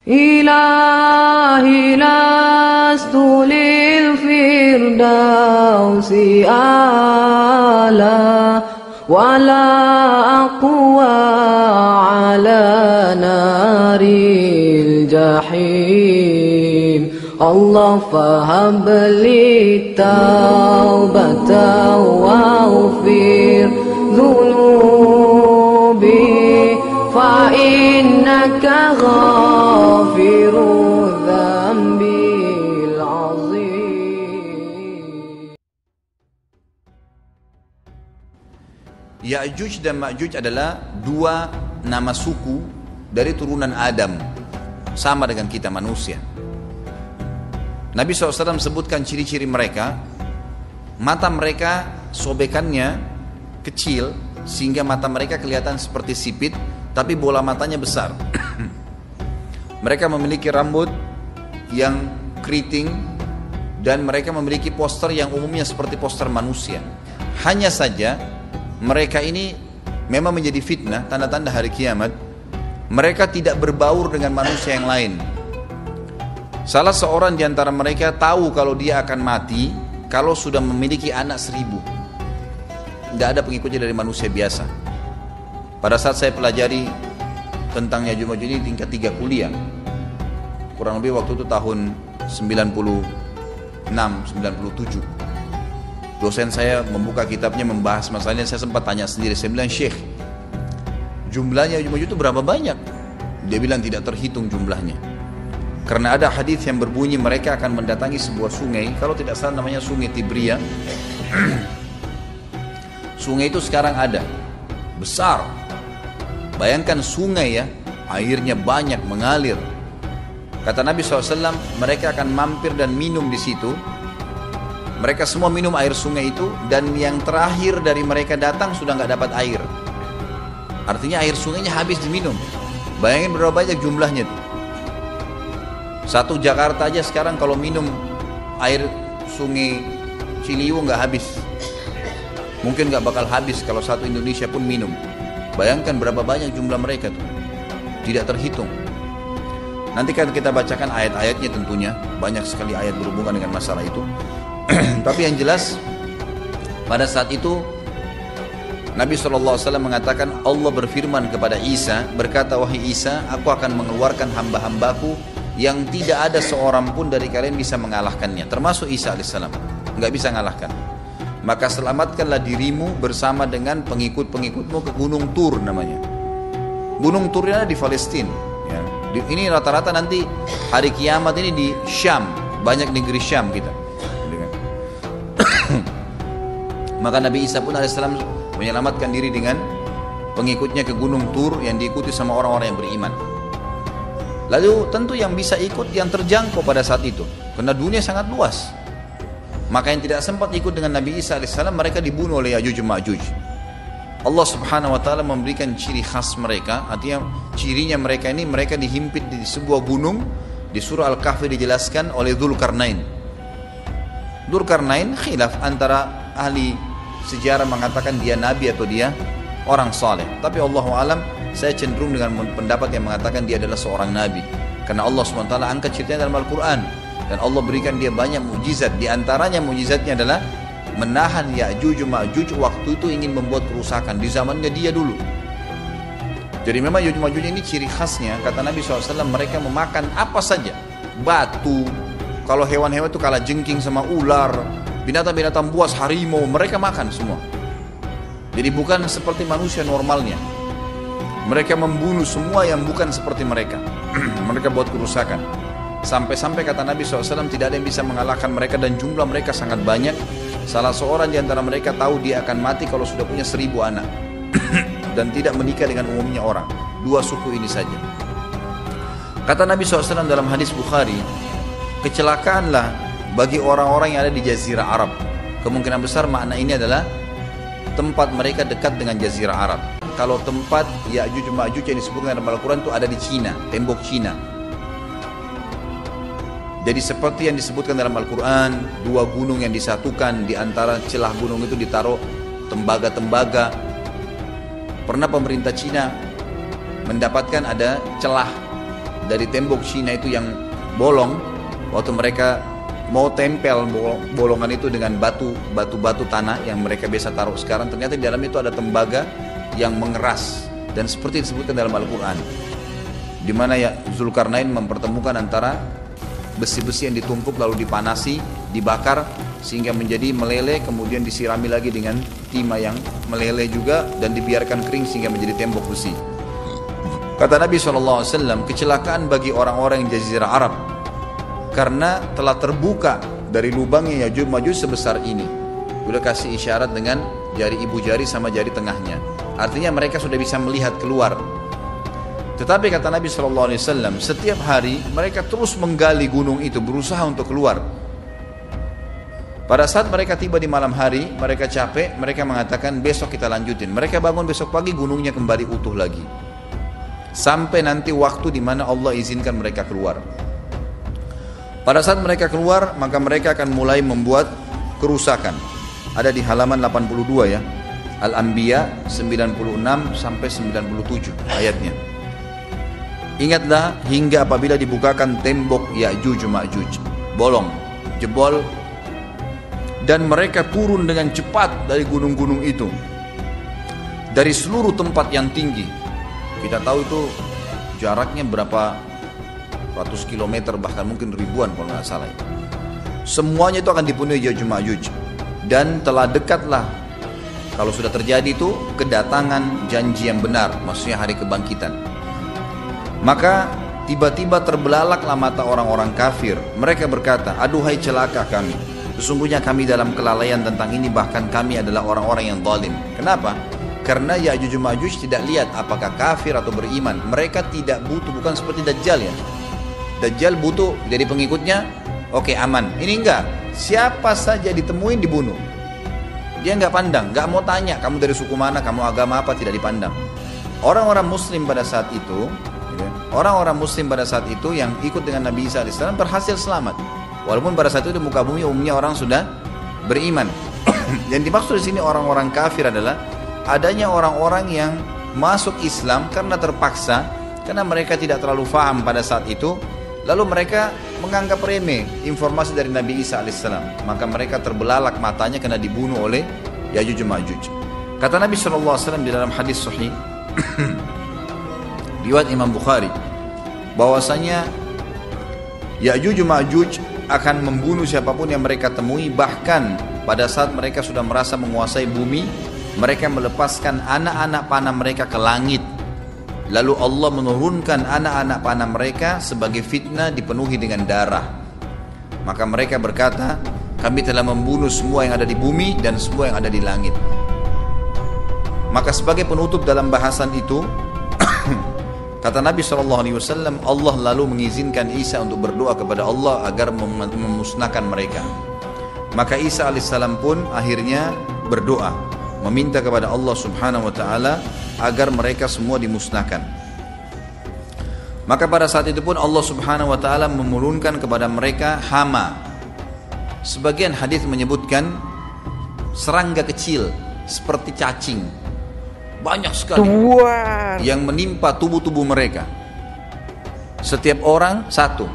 إلهي لست للفردوس أعلى ولا أقوى على نار الجحيم الله فهب لي التوبة واغفر ذنوبي فإنك غافر الذنب العظيم. Ya'juj dan Ma'juj adalah dua nama suku dari turunan Adam, sama dengan kita manusia. Nabi SAW sebutkan ciri-ciri mereka. Mata mereka sobekannya kecil sehingga mata mereka kelihatan seperti sipit, tapi bola matanya besar. Mereka memiliki rambut yang keriting dan mereka memiliki poster yang umumnya seperti poster manusia. Hanya saja mereka ini memang menjadi fitnah, tanda-tanda hari kiamat. Mereka tidak berbaur dengan manusia yang lain. Salah seorang di antara mereka tahu kalau dia akan mati kalau sudah memiliki anak 1000. Tidak ada pengikutnya dari manusia biasa. Pada saat saya pelajari tentang Ya'juj Ma'juj ini tingkat 3 kuliah, kurang lebih waktu itu tahun 96, 97, dosen saya membuka kitabnya membahas masalah ini. Saya sempat tanya sendiri, saya bilang, Syekh, jumlahnya Ya'juj Ma'juj itu berapa banyak? Dia bilang tidak terhitung jumlahnya. Karena ada hadis yang berbunyi mereka akan mendatangi sebuah sungai, kalau tidak salah namanya Sungai Tibria. Sungai itu sekarang ada, besar. Bayangkan sungai ya, airnya banyak mengalir. Kata Nabi SAW, mereka akan mampir dan minum di situ. Mereka semua minum air sungai itu, dan yang terakhir dari mereka datang sudah nggak dapat air. Artinya air sungainya habis diminum. Bayangin berapa banyak jumlahnya tuh. Satu Jakarta aja sekarang kalau minum air sungai Ciliwung nggak habis. Mungkin nggak bakal habis kalau satu Indonesia pun minum. Bayangkan berapa banyak jumlah mereka tuh. Tidak terhitung. Nanti kan kita bacakan ayat-ayatnya tentunya. Banyak sekali ayat berhubungan dengan masalah itu. Tapi yang jelas pada saat itu Nabi SAW mengatakan, Allah berfirman kepada Isa, berkata, wahai Isa, aku akan mengeluarkan hamba-hambaku yang tidak ada seorang pun dari kalian bisa mengalahkannya, termasuk Isa AS, nggak bisa mengalahkan. Maka selamatkanlah dirimu bersama dengan pengikut-pengikutmu ke Gunung Tur namanya. Gunung Tur ini ada di Palestina ya. Ini rata-rata nanti hari kiamat ini di Syam, banyak negeri Syam kita. Maka Nabi Isa pun AS menyelamatkan diri dengan pengikutnya ke Gunung Tur yang diikuti sama orang-orang yang beriman. Lalu tentu yang bisa ikut yang terjangkau pada saat itu, karena dunia sangat luas. Maka yang tidak sempat ikut dengan Nabi Isa AS, mereka dibunuh oleh Ya'juj Ma'juj. Allah Subhanahu Wa Taala memberikan ciri khas mereka, artinya cirinya mereka ini, mereka dihimpit di sebuah gunung. Di surah Al-Kahfi dijelaskan oleh Dzulkarnain. Dzulkarnain khilaf antara ahli sejarah mengatakan dia nabi atau dia orang saleh. Tapi Allahu alam, saya cenderung dengan pendapat yang mengatakan dia adalah seorang nabi. Karena Allah SWT angkat ceritanya dalam Al-Quran. Dan Allah berikan dia banyak mujizat. Di antaranya mujizatnya adalah menahan Ya'juj Ma'juj waktu itu ingin membuat kerusakan. Di zamannya dia dulu. Jadi memang Ya'juj Ma'juj ini ciri khasnya, kata Nabi SAW, mereka memakan apa saja. Batu. Kalau hewan-hewan itu kalah jengking sama ular. Binatang-binatang buas, harimau, mereka makan semua. Jadi bukan seperti manusia normalnya. Mereka membunuh semua yang bukan seperti mereka. Mereka buat kerusakan. Sampai-sampai kata Nabi SAW tidak ada yang bisa mengalahkan mereka, dan jumlah mereka sangat banyak. Salah seorang di antara mereka tahu dia akan mati kalau sudah punya 1000 anak. Dan tidak menikah dengan umumnya orang. 2 suku ini saja. Kata Nabi SAW dalam hadis Bukhari, kecelakaanlah bagi orang-orang yang ada di Jazirah Arab. Kemungkinan besar makna ini adalah tempat mereka dekat dengan Jazirah Arab. Kalau tempat Ya'juj Ma'juj yang disebutkan dalam Al-Quran itu ada di Cina, tembok Cina. Jadi seperti yang disebutkan dalam Al-Quran, 2 gunung yang disatukan, di antara celah gunung itu ditaruh tembaga-tembaga. Pernah pemerintah Cina mendapatkan ada celah dari tembok Cina itu yang bolong, waktu mereka mau tempel bolongan itu dengan batu tanah yang mereka biasa taruh sekarang, ternyata di dalam itu ada tembaga yang mengeras, dan seperti disebutkan dalam Al-Quran, di mana ya Zulkarnain mempertemukan antara besi-besi yang ditumpuk lalu dipanasi, dibakar sehingga menjadi meleleh, kemudian disirami lagi dengan timah yang meleleh juga dan dibiarkan kering sehingga menjadi tembok besi. Kata Nabi SAW, kecelakaan bagi orang-orang yang Jazirah Arab karena telah terbuka dari lubangnya Ya'juj Ma'juj sebesar ini. Udah kasih isyarat dengan jari ibu jari sama jari tengahnya. Artinya mereka sudah bisa melihat keluar. Tetapi kata Nabi SAW, setiap hari mereka terus menggali gunung itu, berusaha untuk keluar. Pada saat mereka tiba di malam hari, mereka capek, mereka mengatakan besok kita lanjutin. Mereka bangun besok pagi, gunungnya kembali utuh lagi. Sampai nanti waktu di mana Allah izinkan mereka keluar. Pada saat mereka keluar, maka mereka akan mulai membuat kerusakan. Ada di halaman 82 ya. Al-Anbiya 96 sampai 97 ayatnya. Ingatlah hingga apabila dibukakan tembok Ya'juj Ma'juj, bolong, jebol, dan mereka turun dengan cepat dari gunung-gunung itu, dari seluruh tempat yang tinggi. Kita tahu itu jaraknya berapa ratus kilometer, bahkan mungkin ribuan kalau nggak salah. Semuanya itu akan dipenuhi Ya'juj Ma'juj, dan telah dekatlah, kalau sudah terjadi itu, kedatangan janji yang benar, maksudnya hari kebangkitan. Maka tiba-tiba terbelalaklah mata orang-orang kafir. Mereka berkata, aduhai celaka kami, sesungguhnya kami dalam kelalaian tentang ini, bahkan kami adalah orang-orang yang zalim. Kenapa? Karena Ya'juj Ma'juj tidak lihat apakah kafir atau beriman. Mereka tidak butuh, bukan seperti Dajjal ya. Dajjal butuh jadi pengikutnya, oke, aman. Ini enggak, siapa saja ditemuin dibunuh. Dia enggak pandang, enggak mau tanya kamu dari suku mana, kamu agama apa, tidak dipandang. Orang-orang muslim pada saat itu, orang-orang muslim pada saat itu yang ikut dengan Nabi Isa AS berhasil selamat. Walaupun pada saat itu di muka bumi umumnya orang sudah beriman. Yang dimaksud di sini orang-orang kafir adalah adanya orang-orang yang masuk Islam karena terpaksa, karena mereka tidak terlalu paham pada saat itu, lalu mereka menganggap remeh informasi dari Nabi Isa AS. Maka mereka terbelalak matanya karena dibunuh oleh Ya'juj Ma'juj. Kata Nabi SAW di dalam hadis sahih riwayat Imam Bukhari, bahwasanya Ya'juj Ma'juj akan membunuh siapapun yang mereka temui. Bahkan pada saat mereka sudah merasa menguasai bumi, mereka melepaskan anak-anak panah mereka ke langit. Lalu Allah menurunkan anak-anak panah mereka sebagai fitnah, dipenuhi dengan darah. Maka mereka berkata, kami telah membunuh semua yang ada di bumi dan semua yang ada di langit. Maka sebagai penutup dalam bahasan itu, kata Nabi SAW, Allah lalu mengizinkan Isa untuk berdoa kepada Allah agar memusnahkan mereka. Maka Isa AS pun akhirnya berdoa, meminta kepada Allah Subhanahu Wa Taala agar mereka semua dimusnahkan. Maka pada saat itu pun Allah Subhanahu Wa Taala menurunkan kepada mereka hama. Sebagian hadis menyebutkan serangga kecil seperti cacing, banyak sekali yang menimpa tubuh-tubuh mereka. Setiap orang satu,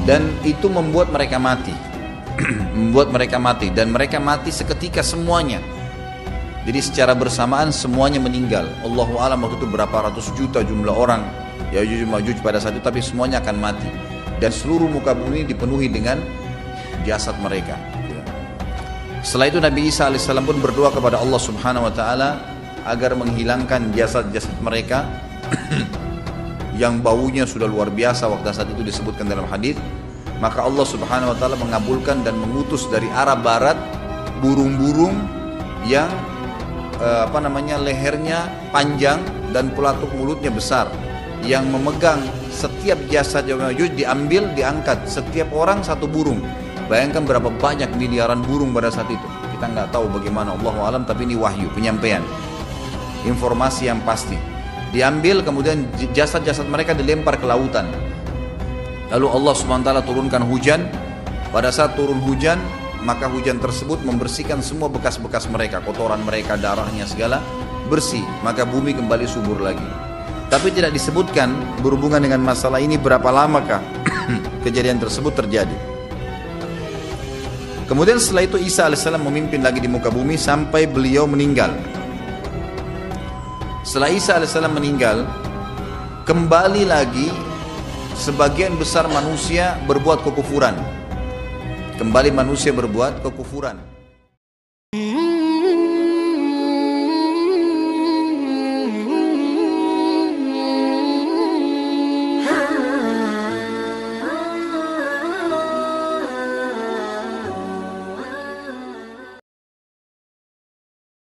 dan itu membuat mereka mati. Membuat mereka mati, dan mereka mati seketika semuanya. Jadi secara bersamaan semuanya meninggal. Allahu a'lam waktu itu berapa ratus juta jumlah orang Ya'juj Ma'juj pada saat itu, tapi semuanya akan mati. Dan seluruh muka bumi dipenuhi dengan jasad mereka. Setelah itu Nabi Isa AS pun berdoa kepada Allah Subhanahu Wa Taala agar menghilangkan jasad-jasad mereka yang baunya sudah luar biasa waktu saat itu disebutkan dalam hadis. Maka Allah Subhanahu Wa Taala mengabulkan dan mengutus dari arah barat burung-burung yang lehernya panjang dan pelatuk mulutnya besar, yang memegang setiap jasad Ya'juj diambil, diangkat, setiap orang satu burung. Bayangkan berapa banyak miliaran burung pada saat itu. Kita nggak tahu bagaimana, Allahu a'lam, tapi ini wahyu, penyampaian informasi yang pasti. Diambil, kemudian jasad-jasad mereka dilempar ke lautan. Lalu Allah SWT turunkan hujan. Pada saat turun hujan, maka hujan tersebut membersihkan semua bekas-bekas mereka, kotoran mereka, darahnya segala bersih. Maka bumi kembali subur lagi. Tapi tidak disebutkan berhubungan dengan masalah ini berapa lamakah kejadian tersebut terjadi. Kemudian setelah itu Isa AS memimpin lagi di muka bumi sampai beliau meninggal. Setelah Isa AS meninggal, kembali lagi sebagian besar manusia berbuat kekufuran. Kembali manusia berbuat kekufuran.